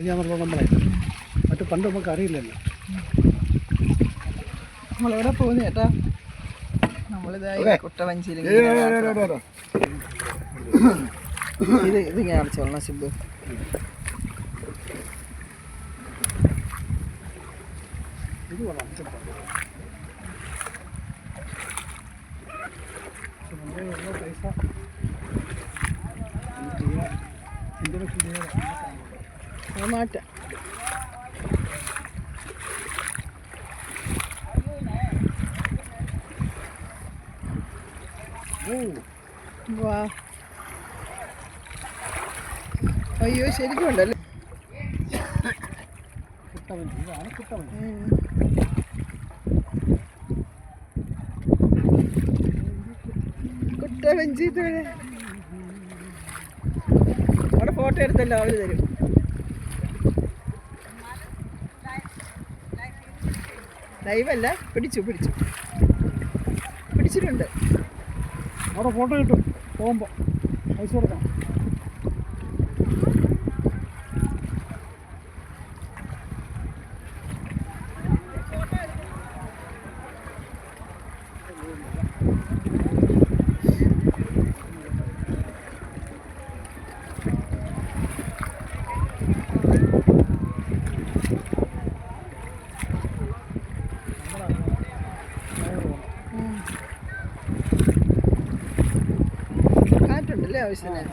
നമ്മളെ മറ്റു പണ്ട് നമുക്ക് അറിയില്ലല്ലോ. നമ്മളെവിടെ പോകുന്നു ചേട്ടാ? നമ്മളിതായി കുട്ടവഞ്ചിയിൽ ഇത് ഞാൻ അടച്ചോളണം സിബ്. ഇത് കൊള്ളാം. പൈസ മാറ്റാം. വാ, അയ്യോ ശരിക്കും ഉണ്ടല്ലേ. കുട്ടവഞ്ചി അവിടെ ഫോട്ടോ എടുത്തല്ലോ അവര് തരും. ലൈവല്ല, പിടിച്ചിട്ടുണ്ട്. അവിടെ ഫോട്ടോ കിട്ടും പോകുമ്പോൾ പൈസ കൊടുക്കണം. കാറ്റുണ്ടല്ലേ ആവശ്യത്തിന്.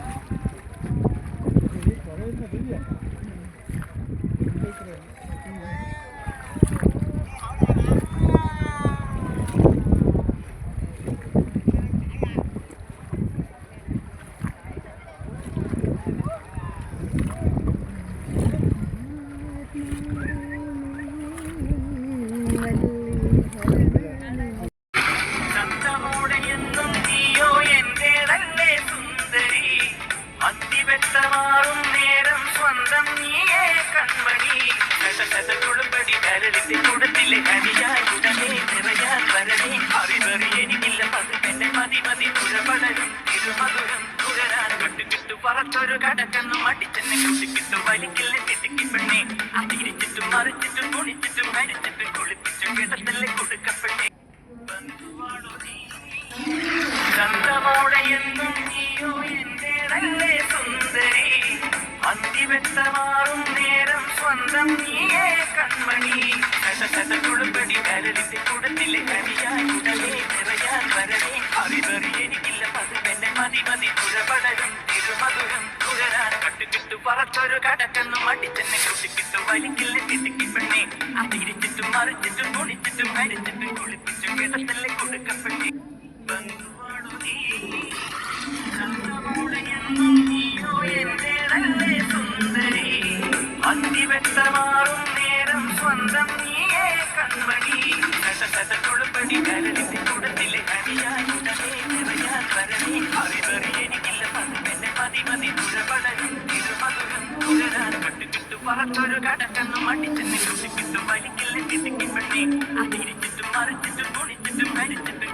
പറത്തൊരു കടക്കന്നു മടിച്ചെന്നെ കുട്ടിക്കിട്ടു വലിക്കില്ല കിട്ടിക്കി പെണ്ണെ അതിരിച്ചിട്ടും മറിച്ചിട്ടും കുളിച്ചിട്ടും മരിച്ചിട്ടും കുളിപ്പിച്ചും കിടത്തല്ലേ കൊടുക്കപ്പെട്ടെ ചന്തമോടെ എന്നും നീയോ എന്റെ നല്ലേ സുന്ദരി അന്തിവെത്തമാറും നേരം സ്വന്തം നീയേ കൺമണി കുളിപ്പടി കരളിന്റെ കൂടത്തിലെ കനിയായി ഉടലേ നിറയാൻ വരണേ അറിവറി എനിക്കില്ല പതിവെന്നെ മതി പുഴപടരും തിരുമധുരം തുഴരാൻ കട്ടുകിട്ടു പറത്തൊരു കടക്കന്നു മടിച്ചെന്നെ കുട്ടിക്കിട്ടു വലിക്കില്ല കിട്ടിക്കി പെണ്ണെ അതിരിച്ചിട്ടും മറിച്ചിട്ടും കുളിച്ചിട്ടും മരിച്ചിട്ടും കുളിപ്പിച്ചും കിടത്തല്ലേ കൊടുക്കപ്പെട്ടെ ബന്ധുവാണു നീ ചന്തമോടെ എന്നും നീയോ എന്റെ നല്ലേ സുന്ദരി അന്തിവെത്തമാറും നേരം സ്വന്തം നീയേ കൺമണി കുളിപ്പടി കരളിന്റെ കൂടത്തിലെ കനിയായി ഉടനെ നിറയാൻ വരണേ അറിവറി എനിക്കില്ല പതിവെന്നെ മതി പുഴപടരും തിരുമധുരം തുഴരാൻ കട്ടുകിട്ടു പറത്തൊരു കടക്കന്നു മടിച്ചെന്നെ കുട്ടിക്കിട്ടു വലിക്കില്ല കിട്ടിക്കി പെണ്ണെ അതിരിച്ചിട്ടും മറിച്ചിട്ടും കുളിച്ചിട്ടും മരിച്ചിട്ടും